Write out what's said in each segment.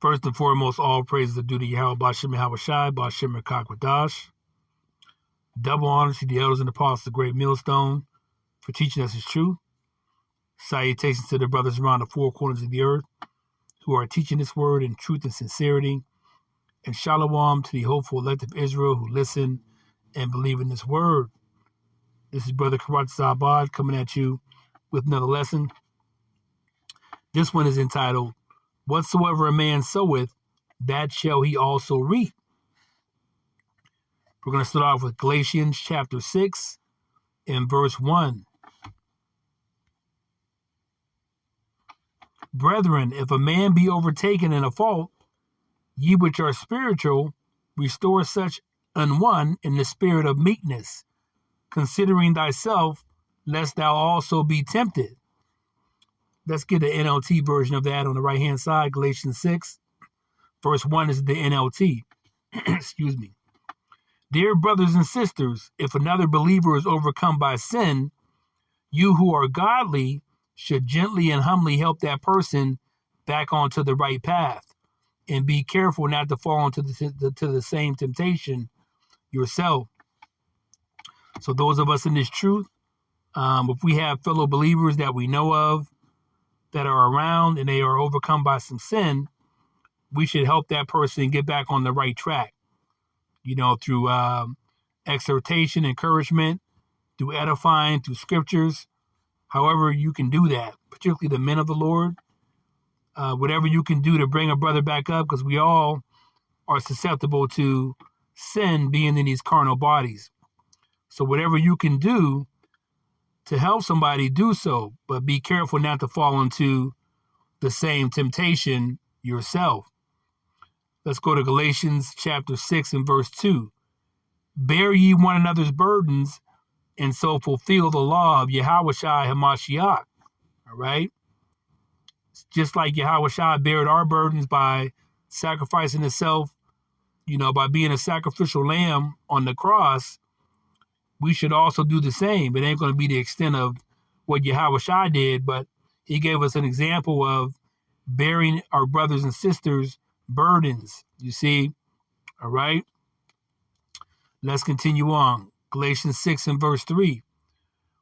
First and foremost, all praises are due to Yahweh Bashem Yahawashi, Bashem Rakakwadash. Double honor to the elders and apostles of the Great Millstone for teaching us his truth. Salutations to the brothers around the four corners of the earth who are teaching this word in truth and sincerity. And shalom to the hopeful elect of Israel who listen and believe in this word. This is Brother Karat Zabad coming at you with another lesson. This one is entitled, Whatsoever a man soweth, that shall he also reap. We're going to start off with Galatians chapter 6 and verse 1. Brethren, if a man be overtaken in a fault, ye which are spiritual, restore such an one in the spirit of meekness, considering thyself, lest thou also be tempted. Let's get the NLT version of that on the right-hand side. Galatians 6, verse 1 is the NLT. Excuse me. Dear brothers and sisters, if another believer is overcome by sin, you who are godly should gently and humbly help that person back onto the right path, and be careful not to fall into the same temptation yourself. So those of us in this truth, if we have fellow believers that we know of that are around and they are overcome by some sin, we should help that person get back on the right track, through exhortation, encouragement, through edifying, through scriptures, however you can do that, particularly the men of the Lord. Whatever you can do to bring a brother back up, because we all are susceptible to sin being in these carnal bodies. So whatever you can do to help somebody, do so, but be careful not to fall into the same temptation yourself. Let's go to Galatians chapter 6 and verse 2. Bear ye one another's burdens, and so fulfill the law of Yahawashi Hamashiach. All right? Just like Yahawashi bared our burdens by sacrificing himself, by being a sacrificial lamb on the cross, we should also do the same. It ain't going to be the extent of what Yahawashi did, but he gave us an example of bearing our brothers and sisters' burdens. You see? All right? Let's continue on. Galatians 6 and verse 3.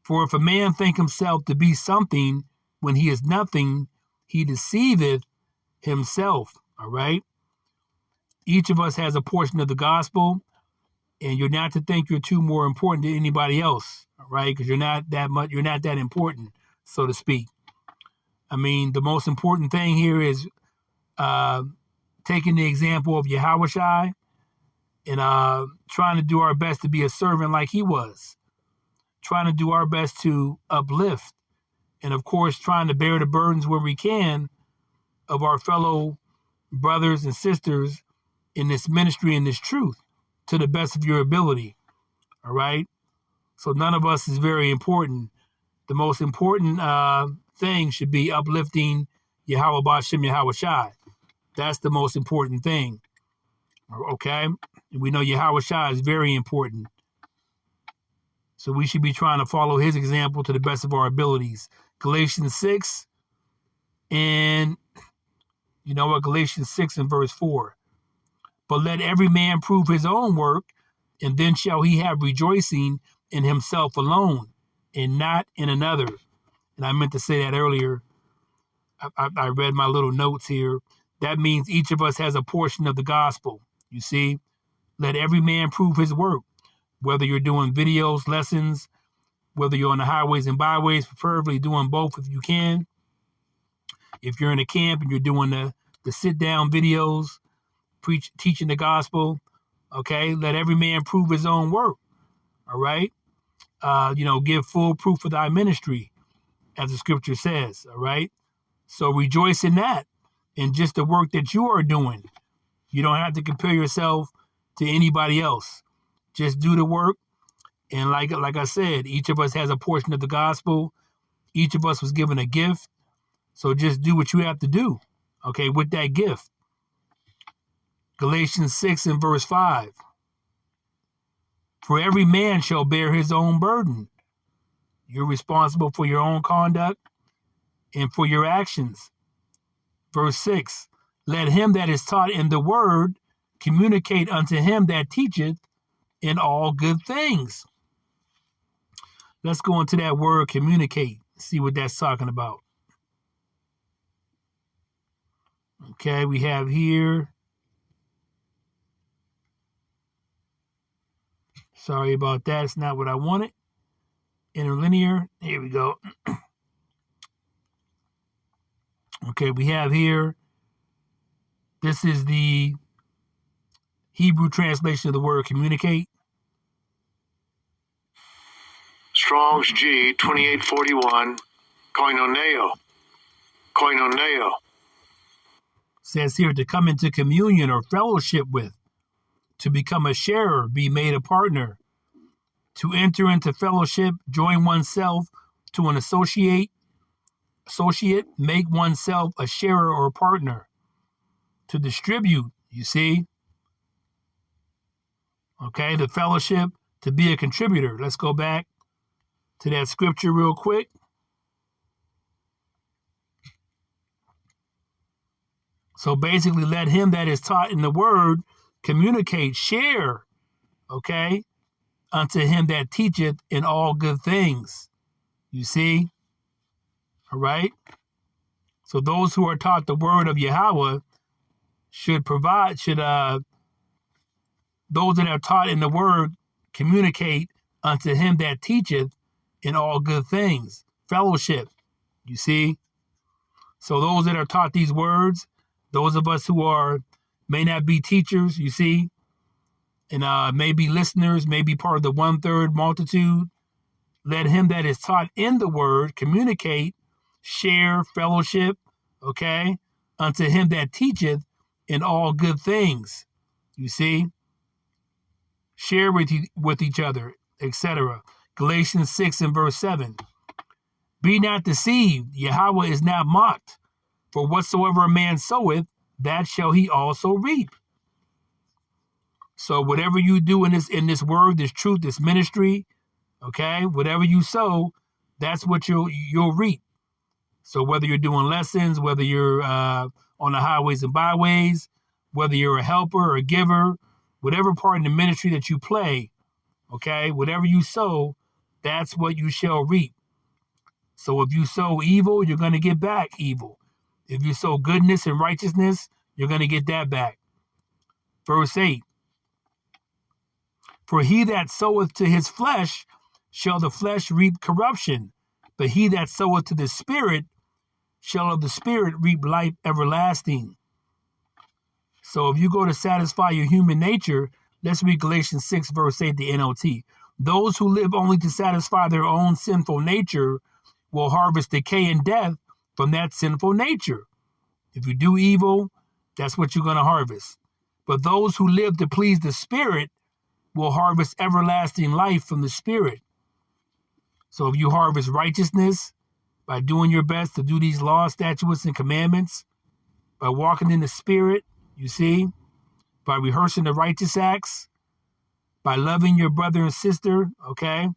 For if a man think himself to be something when he is nothing, he deceiveth himself. All right? Each of us has a portion of the gospel, and you're not to think you're too more important than anybody else. All right? Because you're not that important, so to speak. I mean, the most important thing here is taking the example of Yahawashi and trying to do our best to be a servant like he was. Trying to do our best to uplift. And, of course, trying to bear the burdens where we can of our fellow brothers and sisters in this ministry and this truth to the best of your ability. All right? So none of us is very important. The most important thing should be uplifting Yahweh Bashem Yahawashi. That's the most important thing. Okay? And we know Yahawashi is very important. So we should be trying to follow his example to the best of our abilities. Galatians 6 and Galatians 6 and verse 4. But let every man prove his own work, and then shall he have rejoicing in himself alone, and not in another. And I meant to say that earlier. I read my little notes here. That means each of us has a portion of the gospel. You see, let every man prove his work, whether you're doing videos, lessons, whether you're on the highways and byways, preferably doing both if you can. If you're in a camp and you're doing the sit-down videos, teaching the gospel, okay, let every man prove his own work, all right? Give full proof of thy ministry, as the scripture says, all right? So rejoice in that, in just the work that you are doing. You don't have to compare yourself to anybody else. Just do the work. And like I said, each of us has a portion of the gospel. Each of us was given a gift. So just do what you have to do, okay, with that gift. Galatians 6 and verse 5. For every man shall bear his own burden. You're responsible for your own conduct and for your actions. Verse 6. let him that is taught in the word communicate unto him that teacheth in all good things. Let's go into that word communicate, see what that's talking about. Okay, we have here, sorry about that, it's not what I wanted. Interlinear, here we go. Okay, we have here, this is the Hebrew translation of the word communicate. Strong's G 2841, koinoneo. Koinoneo. Says here to come into communion or fellowship with, to become a sharer, be made a partner, to enter into fellowship, join oneself to an associate, make oneself a sharer or partner, to distribute, you see. Okay, the fellowship, to be a contributor. Let's go back to that scripture real quick. So basically, let him that is taught in the word communicate, share, okay, unto him that teacheth in all good things. You see? All right? So those who are taught the word of Yahweh those that are taught in the word communicate unto him that teacheth in all good things. Fellowship. You see? So those that are taught these words, those of us who may not be teachers, you see, and may be listeners, may be part of the 1/3 multitude, let him that is taught in the word communicate, share, fellowship, okay, unto him that teacheth in all good things. You see? Share with each other, etc. Galatians 6 and verse 7. Be not deceived, Yahweh is not mocked. For whatsoever a man soweth, that shall he also reap. So whatever you do in this word, this truth, this ministry, okay, whatever you sow, that's what you'll reap. So whether you're doing lessons, whether you're on the highways and byways, whether you're a helper or a giver, whatever part in the ministry that you play, okay, whatever you sow, that's what you shall reap. So if you sow evil, you're going to get back evil. If you sow goodness and righteousness, you're going to get that back. Verse 8. For he that soweth to his flesh shall the flesh reap corruption, but he that soweth to the Spirit shall of the Spirit reap life everlasting. So if you go to satisfy your human nature, let's read Galatians 6, verse 8, the NLT. Those who live only to satisfy their own sinful nature will harvest decay and death from that sinful nature. If you do evil, that's what you're going to harvest. But those who live to please the Spirit will harvest everlasting life from the Spirit. So if you harvest righteousness by doing your best to do these laws, statutes, and commandments, by walking in the Spirit, you see, by rehearsing the righteous acts, by loving your brother and sister, okay,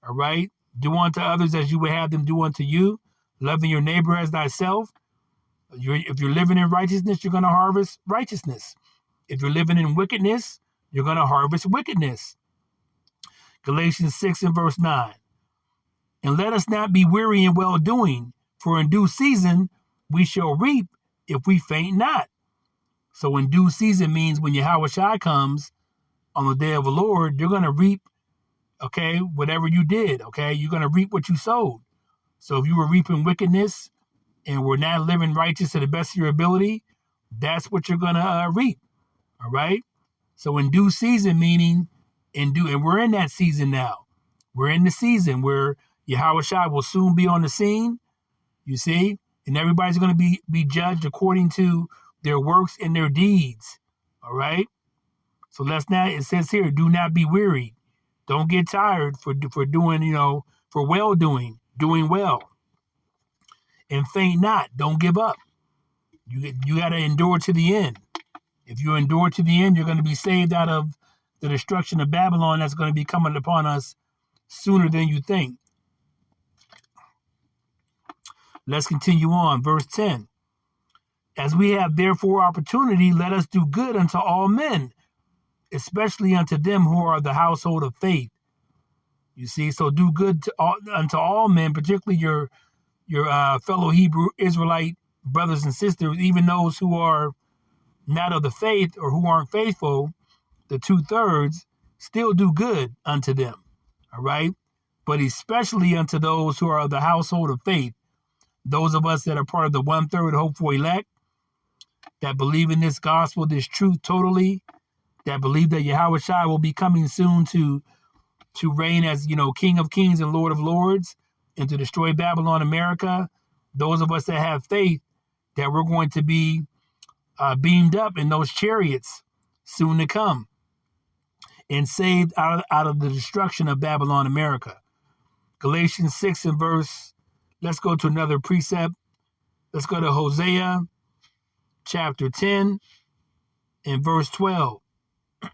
all right, do unto others as you would have them do unto you, loving your neighbor as thyself. If you're living in righteousness, you're going to harvest righteousness. If you're living in wickedness, you're going to harvest wickedness. Galatians 6 and verse 9. And let us not be weary in well-doing, for in due season we shall reap if we faint not. So in due season means when Yahweh comes on the day of the Lord, you're going to reap, okay, whatever you did, okay? You're going to reap what you sowed. So if you were reaping wickedness and were not living righteous to the best of your ability, that's what you're going to reap, all right? So in due season meaning, and we're in that season now. We're in the season where Yahweh will soon be on the scene, you see, and everybody's going to be judged according to their works and their deeds, all right? So it says here, do not be weary. Don't get tired for doing, for well-doing, doing well. And faint not, don't give up. You got to endure to the end. If you endure to the end, you're going to be saved out of the destruction of Babylon that's going to be coming upon us sooner than you think. Let's continue on. Verse 10. As we have therefore opportunity, let us do good unto all men, especially unto them who are the household of faith. You see, so do good unto all men, particularly your fellow Hebrew Israelite brothers and sisters, even those who are not of the faith or who aren't faithful, the 2/3, still do good unto them. All right. But especially unto those who are of the household of faith, those of us that are part of the 1/3 hopeful elect, that believe in this gospel, this truth totally, that believe that Yahweh Shai will be coming soon to reign as, King of Kings and Lord of Lords, and to destroy Babylon, America. Those of us that have faith that we're going to be beamed up in those chariots soon to come and saved out of the destruction of Babylon, America. Galatians 6 and verse, let's go to another precept. Let's go to Hosea chapter 10 and verse 12.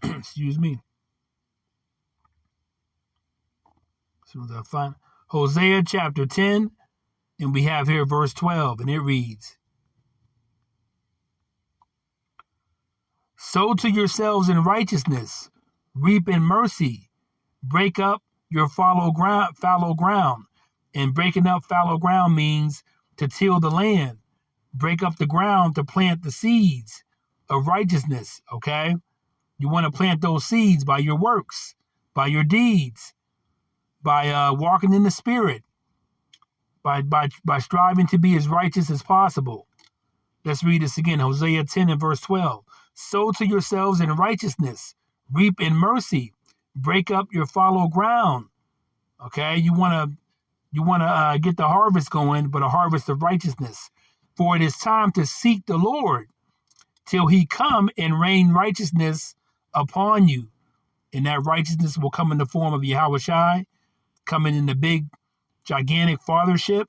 Excuse me. As soon as I find Hosea chapter 10, and we have here verse 12, and it reads, sow to yourselves in righteousness, reap in mercy, break up your fallow ground. And breaking up fallow ground means to till the land, break up the ground to plant the seeds of righteousness. Okay, you want to plant those seeds by your works, by your deeds, by walking in the Spirit, by striving to be as righteous as possible. Let's read this again. Hosea 10 and verse 12. Sow to yourselves in righteousness, reap in mercy, break up your fallow ground. Okay, you want to get the harvest going, but a harvest of righteousness. For it is time to seek the Lord till he come and rain righteousness upon you. And that righteousness will come in the form of Yahweh Shai, coming in the big, gigantic fathership,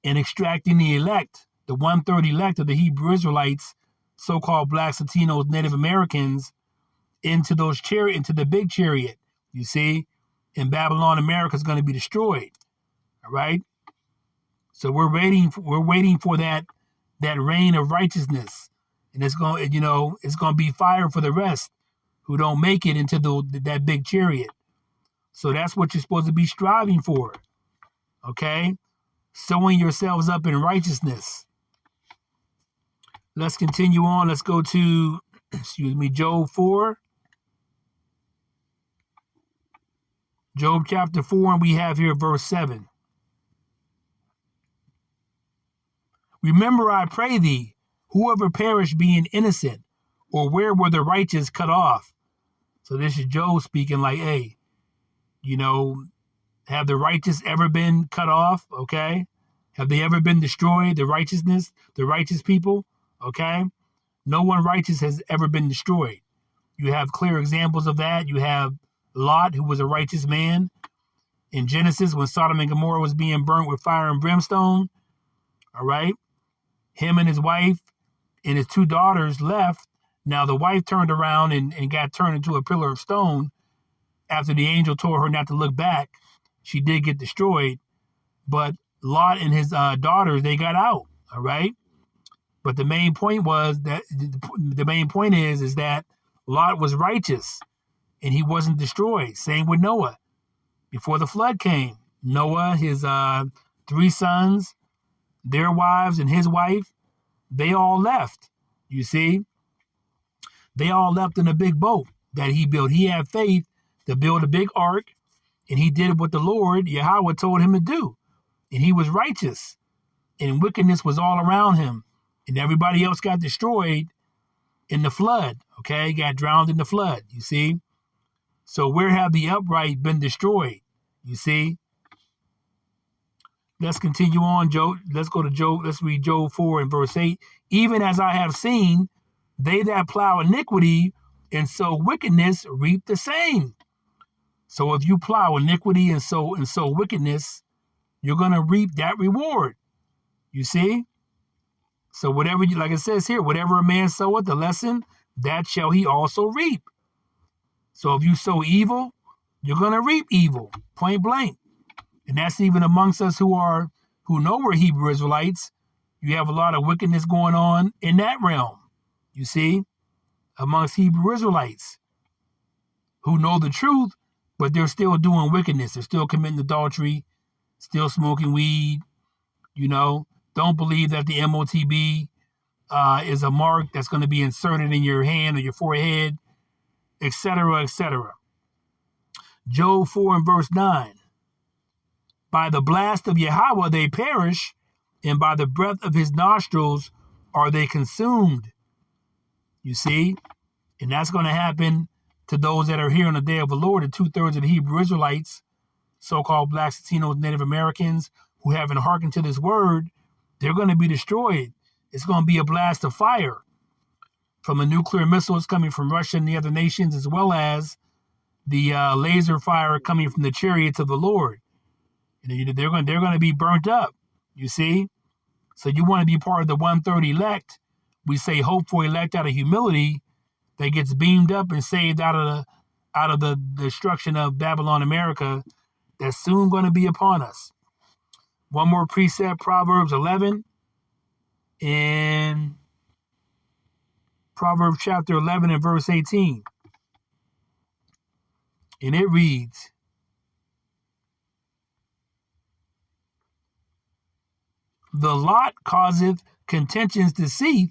and extracting the elect, the 1/3 elect of the Hebrew Israelites, so-called blacks, Latinos, Native Americans, into the big chariot, you see, and Babylon, America is going to be destroyed. All right. So we're waiting for that reign of righteousness, and it's going to be fire for the rest who don't make it into that big chariot. So that's what you're supposed to be striving for. Okay, sowing yourselves up in righteousness. Let's continue on. Let's go to, Job 4. Job chapter 4, and we have here verse 7. Remember, I pray thee, whoever perished being innocent, or where were the righteous cut off? So this is Job speaking like, hey, have the righteous ever been cut off? Okay. Have they ever been destroyed? The righteous people? Okay. No one righteous has ever been destroyed. You have clear examples of that. You have Lot, who was a righteous man. In Genesis, when Sodom and Gomorrah was being burnt with fire and brimstone, all right, him and his wife and his 2 daughters left. Now the wife turned around and got turned into a pillar of stone after the angel told her not to look back. She did get destroyed, but Lot and his daughters, they got out, all right? But the main point is that Lot was righteous and he wasn't destroyed. Same with Noah. Before the flood came, Noah, his 3 sons, their wives, and his wife, they all left. You see, they all left in a big boat that he built. He had faith to build a big ark, and he did what the Lord, Yahweh, told him to do. And he was righteous, and wickedness was all around him. And everybody else got destroyed in the flood, okay? Got drowned in the flood, you see? So where have the upright been destroyed? You see? Let's continue on, Job. Let's go to Job. Let's read Job 4 and verse 8. Even as I have seen, they that plow iniquity and sow wickedness reap the same. So if you plow iniquity and sow wickedness, you're going to reap that reward. You see? So whatever like it says here, whatever a man soweth, the lesson, that shall he also reap. So if you sow evil, you're going to reap evil, point blank. And that's even amongst us who know we're Hebrew Israelites. you have a lot of wickedness going on in that realm, you see, amongst Hebrew Israelites who know the truth, but they're still doing wickedness. They're still committing adultery, still smoking weed, Don't believe that the MOTB is a mark that's going to be inserted in your hand or your forehead, etc., etc. Job 4 and verse 9. By the blast of Yahweh they perish, and by the breath of his nostrils are they consumed. You see? And that's going to happen to those that are here on the day of the Lord. The 2/3 of the Hebrew Israelites, so-called blacks, Latinos, Native Americans, who haven't hearkened to this word, they're going to be destroyed. It's going to be a blast of fire from the nuclear missiles coming from Russia and the other nations, as well as the laser fire coming from the chariots of the Lord. They're going to be burnt up, you see? So you want to be part of the 1/3 elect. We say hopeful elect out of humility that gets beamed up and saved out of the destruction of Babylon, America, that's soon going to be upon us. One more precept, Proverbs 11, in Proverbs chapter 11 and verse 18. And it reads, the lot causeth contentions to cease.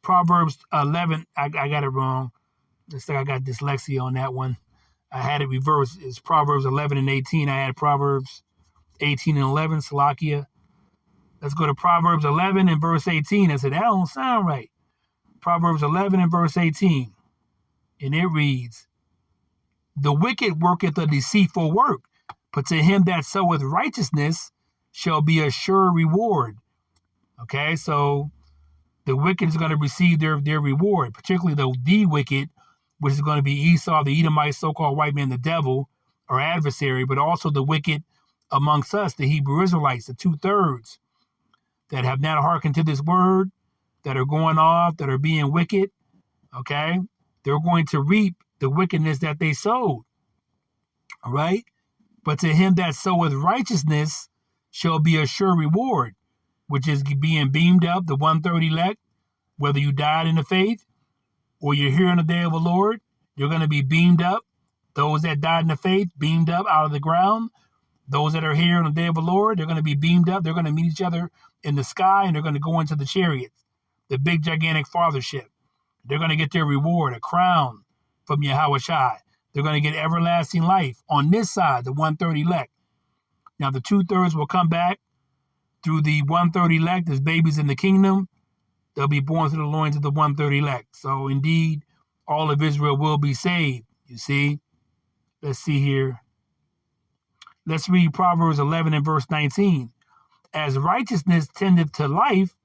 Proverbs 11, I got it wrong. Looks like I got dyslexia on that one. I had it reversed. It's Proverbs 11 and 18. I had Proverbs 18 and 11, Salakia. Let's go to Proverbs 11 and verse 18. I said, that don't sound right. Proverbs 11 and verse 18. And it reads, the wicked worketh a deceitful work, but to him that soweth righteousness shall be a sure reward. Okay, so the wicked is going to receive their reward, particularly the wicked, which is going to be Esau, the Edomite, so-called white man, the devil, our adversary, but also the wicked amongst us, the Hebrew Israelites, the 2/3 that have not hearkened to this word, that are going off, that are being wicked. Okay, they're going to reap the wickedness that they sowed. All right, but to him that soweth righteousness shall be a sure reward, which is being beamed up, the 1/3 elect. Whether you died in the faith or you're here on the day of the Lord, you're going to be beamed up. Those that died in the faith, beamed up out of the ground. Those that are here on the day of the Lord, they're going to be beamed up. They're going to meet each other in the sky, and they're going to go into the chariots, the big, gigantic fathership. They're going to get their reward, a crown from Yahweh Shai. They're going to get everlasting life on this side, the 1/3 elect. Now, the 2/3 will come back through the 1/3 elect as babies in the kingdom. They'll be born through the loins of the 1/3 elect. So, indeed, all of Israel will be saved, you see. Let's see here. Let's read Proverbs 11 and verse 19. As righteousness tendeth to life,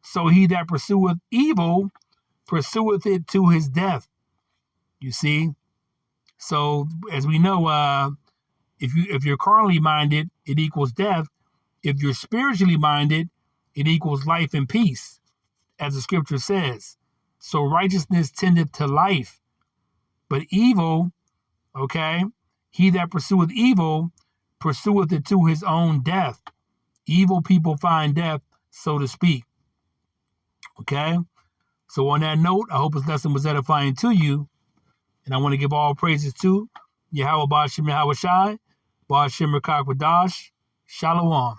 so he that pursueth evil pursueth it to his death. You see? So, as we know, if you're carnally minded, it equals death. If you're spiritually minded, it equals life and peace, as the scripture says. So righteousness tendeth to life, but evil, okay, he that pursueth evil pursueth it to his own death. Evil people find death, so to speak. Okay? So on that note, I hope this lesson was edifying to you. And I want to give all praises to Yahweh Ba'ashem Yahweh Shai, Ba'ashem Rakak Wadash, Shalom.